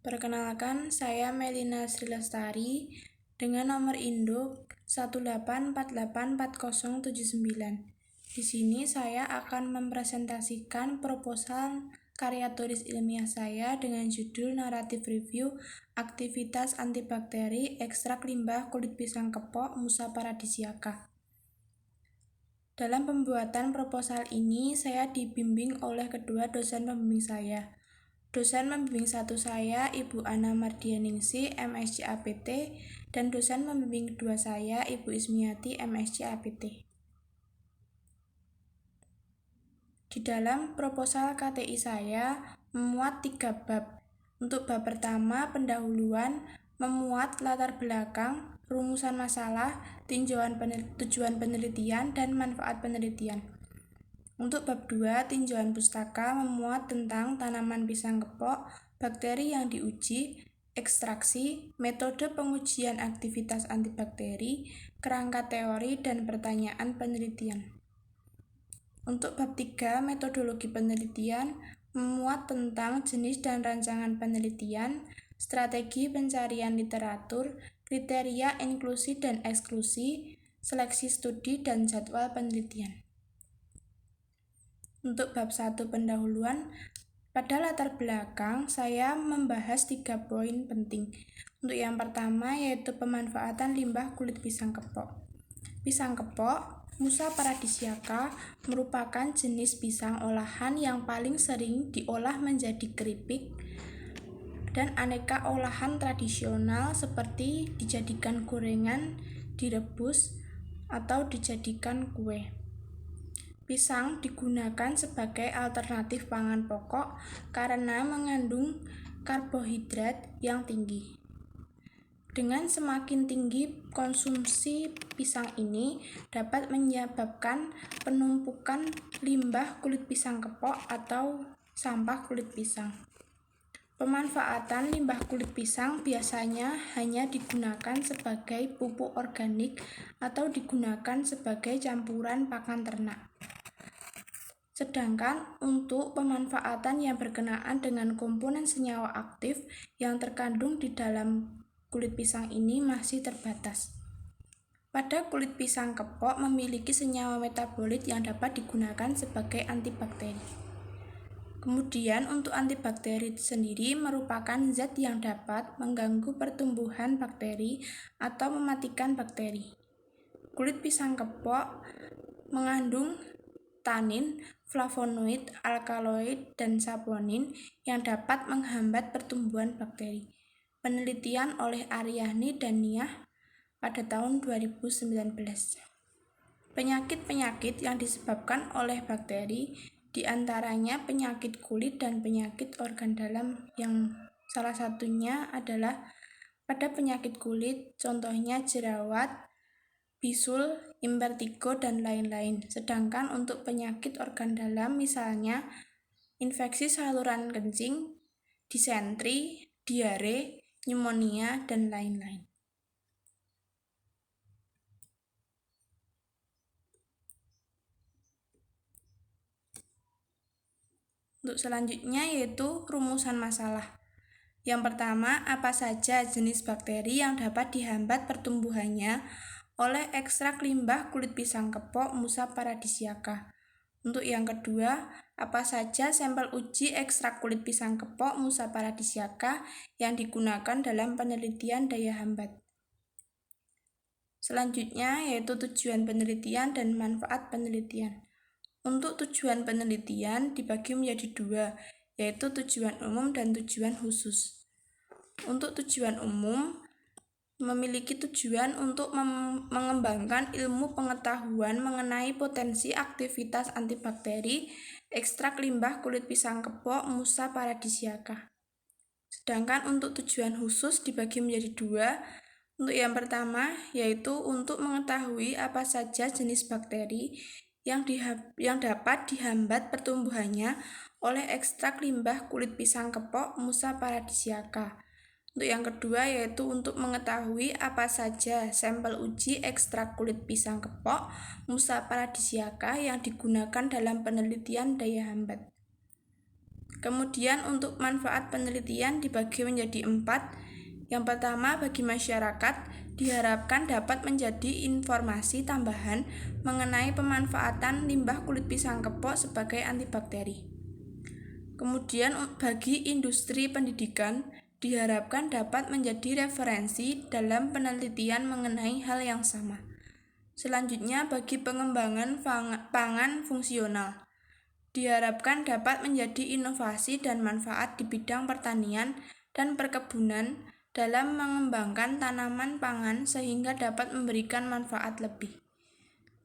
Perkenalkan, saya Melina Sri Lestari dengan nomor induk 184840079. Di sini saya akan mempresentasikan proposal karya tulis ilmiah saya dengan judul Naratif Review Aktivitas Antibakteri Ekstrak Limbah Kulit Pisang Kepok Musa Paradisiaca. Dalam pembuatan proposal ini, saya dibimbing oleh kedua dosen pembimbing saya. Dosen pembimbing satu saya, Ibu Ana Mardianingsih, MSc APT, dan dosen pembimbing kedua saya, Ibu Ismiati, MSc APT. Di dalam proposal KTI saya memuat 3 bab. Untuk bab pertama, pendahuluan, memuat latar belakang, rumusan masalah, tujuan penelitian, dan manfaat penelitian. Untuk bab 2, tinjauan pustaka memuat tentang tanaman pisang kepok, bakteri yang diuji, ekstraksi, metode pengujian aktivitas antibakteri, kerangka teori, dan pertanyaan penelitian. Untuk bab 3, metodologi penelitian memuat tentang jenis dan rancangan penelitian, strategi pencarian literatur, kriteria inklusi dan eksklusi, seleksi studi, dan jadwal penelitian. Untuk bab 1 pendahuluan, pada latar belakang saya membahas 3 poin penting. Untuk yang pertama yaitu pemanfaatan limbah kulit pisang kepok. Pisang kepok, Musa paradisiaca, merupakan jenis pisang olahan yang paling sering diolah menjadi keripik dan aneka olahan tradisional seperti dijadikan gorengan, direbus, atau dijadikan kue. Pisang digunakan sebagai alternatif pangan pokok karena mengandung karbohidrat yang tinggi. Dengan semakin tinggi konsumsi pisang ini dapat menyebabkan penumpukan limbah kulit pisang kepok atau sampah kulit pisang. Pemanfaatan limbah kulit pisang biasanya hanya digunakan sebagai pupuk organik atau digunakan sebagai campuran pakan ternak. Sedangkan untuk pemanfaatan yang berkenaan dengan komponen senyawa aktif yang terkandung di dalam kulit pisang ini masih terbatas. Pada kulit pisang kepok memiliki senyawa metabolit yang dapat digunakan sebagai antibakteri. Kemudian untuk antibakteri sendiri merupakan zat yang dapat mengganggu pertumbuhan bakteri atau mematikan bakteri. Kulit pisang kepok mengandung tanin, flavonoid, alkaloid, dan saponin yang dapat menghambat pertumbuhan bakteri. Penelitian oleh Aryani dan Niah pada tahun 2019. Penyakit-penyakit yang disebabkan oleh bakteri diantaranya penyakit kulit dan penyakit organ dalam yang salah satunya adalah pada penyakit kulit, contohnya jerawat, bisul, imvertigo, dan lain-lain. Sedangkan untuk penyakit organ dalam misalnya infeksi saluran kencing, disentri, diare, pneumonia, dan lain-lain. Untuk selanjutnya yaitu rumusan masalah. Yang pertama, apa saja jenis bakteri yang dapat dihambat pertumbuhannya oleh ekstrak limbah kulit pisang kepok Musa paradisiaca. Untuk yang kedua, apa saja sampel uji ekstrak kulit pisang kepok Musa paradisiaca yang digunakan dalam penelitian daya hambat. Selanjutnya yaitu tujuan penelitian dan manfaat penelitian. Untuk tujuan penelitian dibagi menjadi 2, yaitu tujuan umum dan tujuan khusus. Untuk tujuan umum memiliki tujuan untuk mengembangkan ilmu pengetahuan mengenai potensi aktivitas antibakteri ekstrak limbah kulit pisang kepok Musa paradisiaca. Sedangkan untuk tujuan khusus dibagi menjadi 2. Untuk yang pertama yaitu untuk mengetahui apa saja jenis bakteri yang dapat dihambat pertumbuhannya oleh ekstrak limbah kulit pisang kepok Musa paradisiaca. Untuk yang kedua yaitu untuk mengetahui apa saja sampel uji ekstrak kulit pisang kepok Musa paradisiaca yang digunakan dalam penelitian daya hambat. Kemudian untuk manfaat penelitian dibagi menjadi 4. Yang pertama, bagi masyarakat diharapkan dapat menjadi informasi tambahan mengenai pemanfaatan limbah kulit pisang kepok sebagai antibakteri. Kemudian bagi industri pendidikan diharapkan dapat menjadi referensi dalam penelitian mengenai hal yang sama. Selanjutnya bagi pengembangan pangan fungsional diharapkan dapat menjadi inovasi dan manfaat di bidang pertanian dan perkebunan dalam mengembangkan tanaman pangan sehingga dapat memberikan manfaat lebih.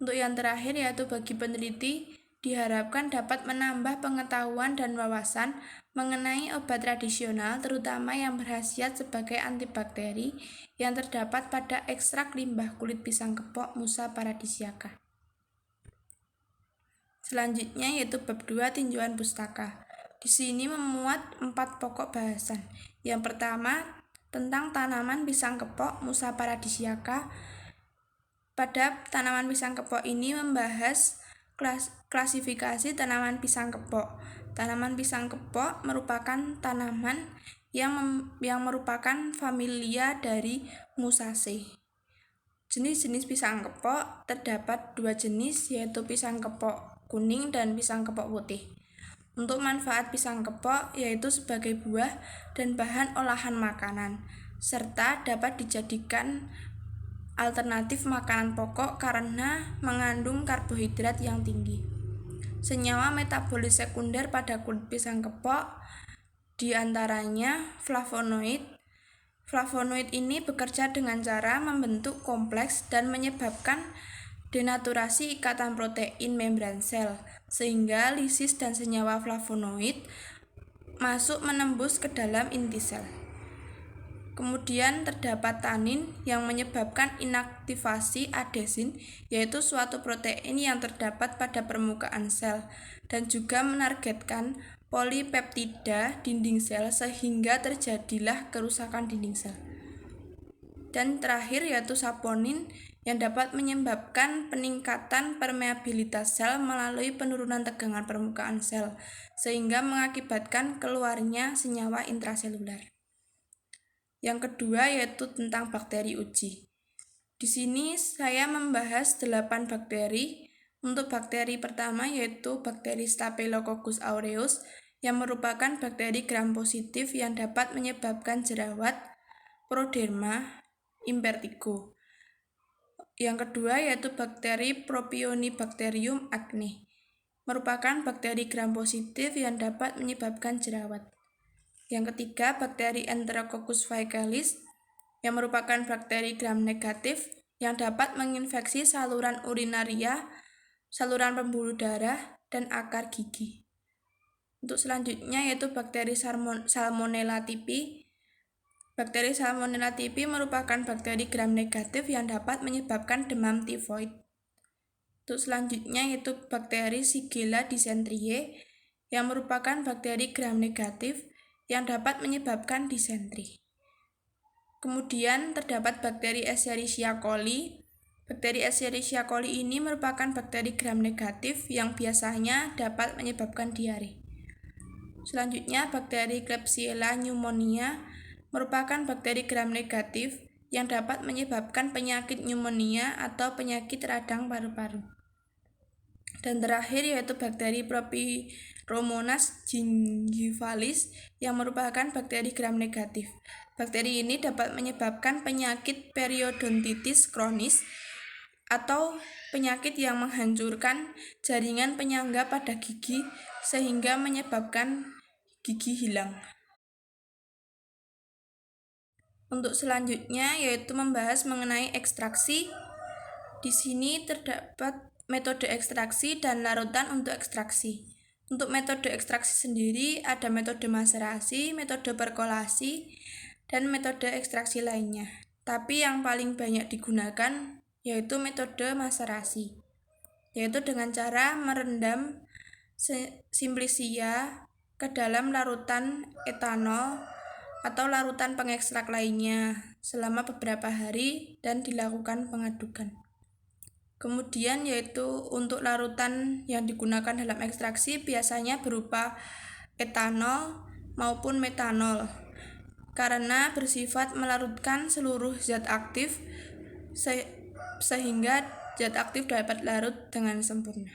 Untuk yang terakhir yaitu bagi peneliti diharapkan dapat menambah pengetahuan dan wawasan mengenai obat tradisional terutama yang berkhasiat sebagai antibakteri yang terdapat pada ekstrak limbah kulit pisang kepok Musa paradisiaca. Selanjutnya yaitu bab 2 tinjauan pustaka. Di sini memuat 4 pokok bahasan. Yang pertama tentang tanaman pisang kepok Musa paradisiaca. Pada tanaman pisang kepok ini membahas klasifikasi tanaman pisang kepok. Tanaman pisang kepok merupakan tanaman yang merupakan familia dari Musaceae. Jenis-jenis pisang kepok terdapat 2 jenis yaitu pisang kepok kuning dan pisang kepok putih. Untuk manfaat pisang kepok yaitu sebagai buah dan bahan olahan makanan, serta dapat dijadikan alternatif makanan pokok karena mengandung karbohidrat yang tinggi. Senyawa metabolis sekunder pada kulit pisang kepok diantaranya flavonoid. Flavonoid ini bekerja dengan cara membentuk kompleks dan menyebabkan denaturasi ikatan protein membran sel, sehingga lisis dan senyawa flavonoid masuk menembus ke dalam inti sel. Kemudian terdapat tanin yang menyebabkan inaktivasi adesin, yaitu suatu protein yang terdapat pada permukaan sel, dan juga menargetkan polipeptida dinding sel sehingga terjadilah kerusakan dinding sel. Dan terakhir yaitu saponin yang dapat menyebabkan peningkatan permeabilitas sel melalui penurunan tegangan permukaan sel, sehingga mengakibatkan keluarnya senyawa intraseluler. Yang kedua yaitu tentang bakteri uji. Di sini saya membahas 8 bakteri. Untuk bakteri pertama yaitu bakteri Staphylococcus aureus yang merupakan bakteri gram positif yang dapat menyebabkan jerawat, Proderma impertigo. Yang kedua yaitu bakteri Propionibacterium acne, merupakan bakteri gram positif yang dapat menyebabkan jerawat. Yang ketiga bakteri Enterococcus faecalis yang merupakan bakteri gram negatif yang dapat menginfeksi saluran urinaria, saluran pembuluh darah, dan akar gigi. Untuk selanjutnya yaitu bakteri Salmonella typhi. Bakteri Salmonella typhi merupakan bakteri gram negatif yang dapat menyebabkan demam tifoid. Untuk selanjutnya yaitu bakteri Shigella dysenteriae yang merupakan bakteri gram negatif yang dapat menyebabkan disentri. Kemudian terdapat bakteri Escherichia coli. Bakteri Escherichia coli ini merupakan bakteri gram negatif yang biasanya dapat menyebabkan diare. Selanjutnya bakteri Klebsiella pneumonia merupakan bakteri gram negatif yang dapat menyebabkan penyakit pneumonia atau penyakit radang paru-paru. Dan terakhir yaitu bakteri Propyromonas gingivalis yang merupakan bakteri gram negatif. Bakteri ini dapat menyebabkan penyakit periodontitis kronis atau penyakit yang menghancurkan jaringan penyangga pada gigi sehingga menyebabkan gigi hilang. Untuk selanjutnya yaitu membahas mengenai ekstraksi. Di sini terdapat metode ekstraksi dan larutan untuk ekstraksi. Untuk metode ekstraksi sendiri ada metode maserasi, metode perkolasi, dan metode ekstraksi lainnya. Tapi yang paling banyak digunakan yaitu metode maserasi, yaitu dengan cara merendam simplicia ke dalam larutan etanol atau larutan pengekstrak lainnya selama beberapa hari dan dilakukan pengadukan. Kemudian yaitu untuk larutan yang digunakan dalam ekstraksi biasanya berupa etanol maupun metanol karena bersifat melarutkan seluruh zat aktif sehingga zat aktif dapat larut dengan sempurna.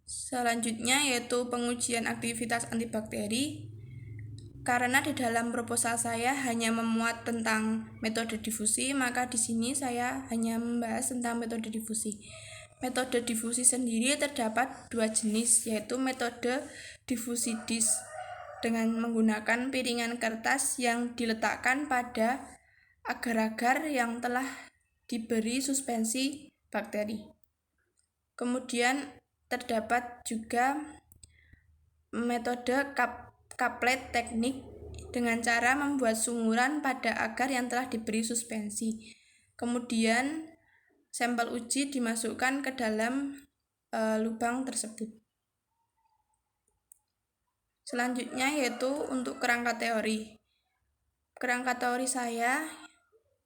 Selanjutnya yaitu pengujian aktivitas antibakteri. Karena di dalam proposal saya hanya memuat tentang metode difusi, maka di sini saya hanya membahas tentang metode difusi. Metode difusi sendiri terdapat dua jenis, yaitu metode difusi disk dengan menggunakan piringan kertas yang diletakkan pada agar-agar yang telah diberi suspensi bakteri. Kemudian terdapat juga metode kaplet teknik dengan cara membuat sunguran pada agar yang telah diberi suspensi. Kemudian sampel uji dimasukkan ke dalam lubang tersebut. Selanjutnya yaitu untuk kerangka teori. Kerangka teori saya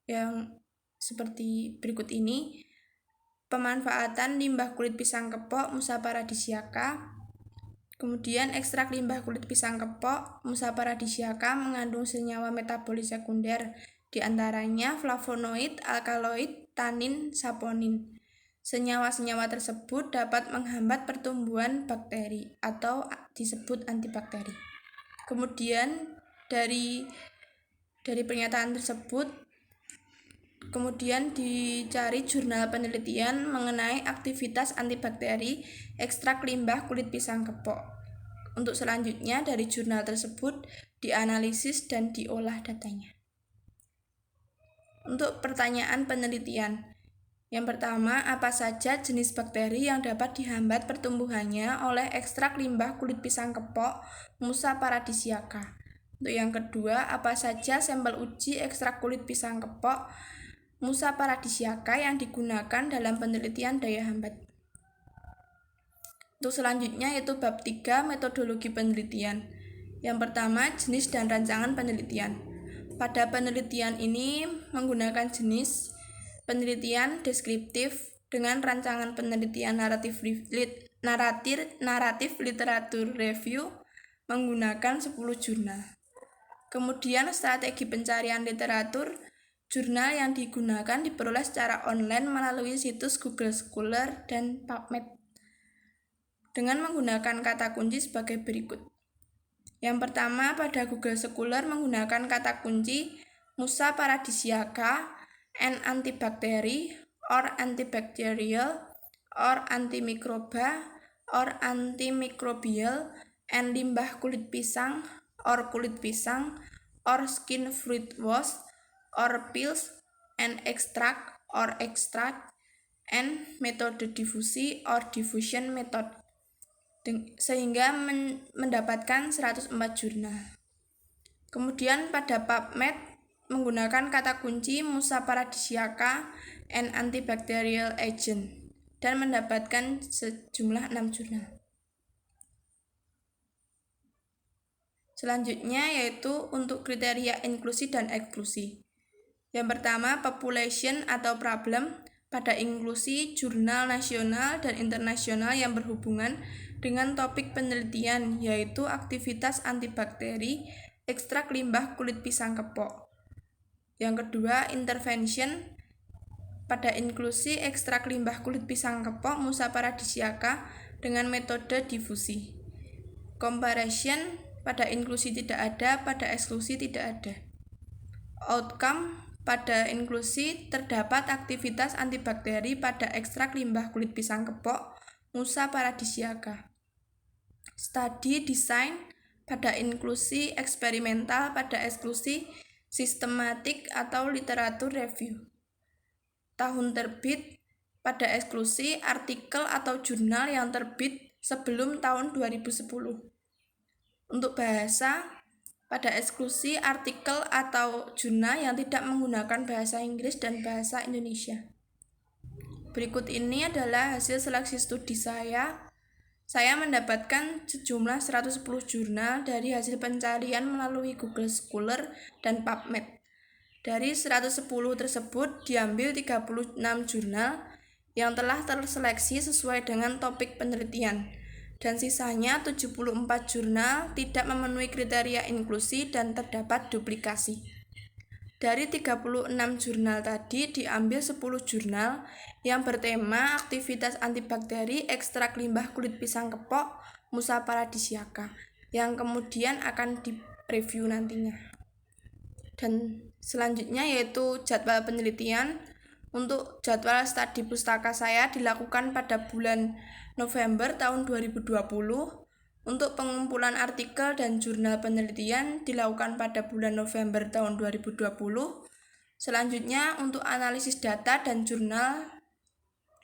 yang seperti berikut ini. Pemanfaatan limbah kulit pisang kepok Musa paradisiaca. Kemudian ekstrak limbah kulit pisang kepok Musa paradisiaca mengandung senyawa metabolit sekunder, diantaranya flavonoid, alkaloid, tanin, saponin. Senyawa-senyawa tersebut dapat menghambat pertumbuhan bakteri atau disebut antibakteri. Kemudian dari pernyataan tersebut kemudian dicari jurnal penelitian mengenai aktivitas antibakteri ekstrak limbah kulit pisang kepok. Untuk selanjutnya dari jurnal tersebut dianalisis dan diolah datanya. Untuk pertanyaan penelitian, yang pertama, apa saja jenis bakteri yang dapat dihambat pertumbuhannya oleh ekstrak limbah kulit pisang kepok Musa paradisiaca? Untuk yang kedua, apa saja sampel uji ekstrak kulit pisang kepok Musa paradisiaca yang digunakan dalam penelitian daya hambat? Untuk selanjutnya yaitu bab 3 metodologi penelitian. Yang pertama, jenis dan rancangan penelitian. Pada penelitian ini menggunakan jenis penelitian deskriptif dengan rancangan penelitian naratif literatur review menggunakan 10 jurnal. Kemudian strategi pencarian literatur. Jurnal yang digunakan diperoleh secara online melalui situs Google Scholar dan PubMed dengan menggunakan kata kunci sebagai berikut. Yang pertama, pada Google Scholar menggunakan kata kunci Musa paradisiaca and antibactery or antibacterial or antimicroba or antimicrobial and limbah kulit pisang or kulit pisang or skin fruit wash or pills and extract and metode difusi or diffusion method, sehingga mendapatkan 104 jurnal. Kemudian pada PubMed menggunakan kata kunci Musa paradisiaca and antibacterial agent dan mendapatkan sejumlah 6 jurnal. Selanjutnya yaitu untuk kriteria inklusi dan eksklusi. Yang pertama, population atau problem. Pada inklusi, jurnal nasional dan internasional yang berhubungan dengan topik penelitian, yaitu aktivitas antibakteri ekstrak limbah kulit pisang kepok. Yang kedua, intervention. Pada inklusi, ekstrak limbah kulit pisang kepok Musa paradisiaca dengan metode difusi. Comparison. Pada inklusi tidak ada, pada eksklusi tidak ada. Outcome. Pada inklusi terdapat aktivitas antibakteri pada ekstrak limbah kulit pisang kepok Musa paradisiaca. Study design. Pada inklusi eksperimental, pada eksklusi sistematik atau literatur review. Tahun terbit. Pada eksklusi artikel atau jurnal yang terbit sebelum tahun 2010. Untuk bahasa, pada eksklusi artikel atau jurnal yang tidak menggunakan bahasa Inggris dan bahasa Indonesia. Berikut ini adalah hasil seleksi studi saya. Saya mendapatkan sejumlah 110 jurnal dari hasil pencarian melalui Google Scholar dan PubMed. Dari 110 tersebut diambil 36 jurnal yang telah terseleksi sesuai dengan topik penelitian. dan sisanya 74 jurnal tidak memenuhi kriteria inklusi dan terdapat duplikasi. Dari 36 jurnal tadi diambil 10 jurnal yang bertema aktivitas antibakteri ekstrak limbah kulit pisang kepok Musa paradisiaca yang kemudian akan direview nantinya. Dan selanjutnya yaitu jadwal penelitian. Untuk jadwal studi pustaka saya dilakukan pada bulan November tahun 2020. Untuk pengumpulan artikel dan jurnal penelitian dilakukan pada bulan November tahun 2020. Selanjutnya untuk analisis data dan jurnal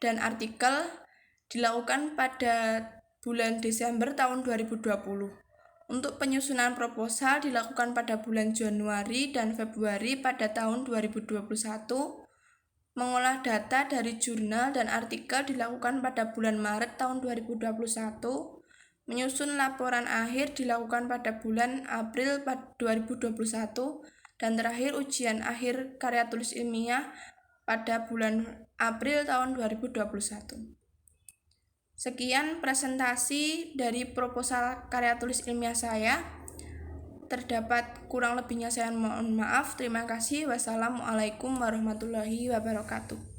dan artikel dilakukan pada bulan Desember tahun 2020. Untuk penyusunan proposal dilakukan pada bulan Januari dan Februari pada tahun 2021. Mengolah data dari jurnal dan artikel dilakukan pada bulan Maret tahun 2021. Menyusun laporan akhir dilakukan pada bulan April 2021 dan terakhir ujian akhir karya tulis ilmiah pada bulan April tahun 2021. Sekian presentasi dari proposal karya tulis ilmiah saya. Terdapat kurang lebihnya saya mohon maaf. Terima kasih. Wassalamualaikum warahmatullahi wabarakatuh.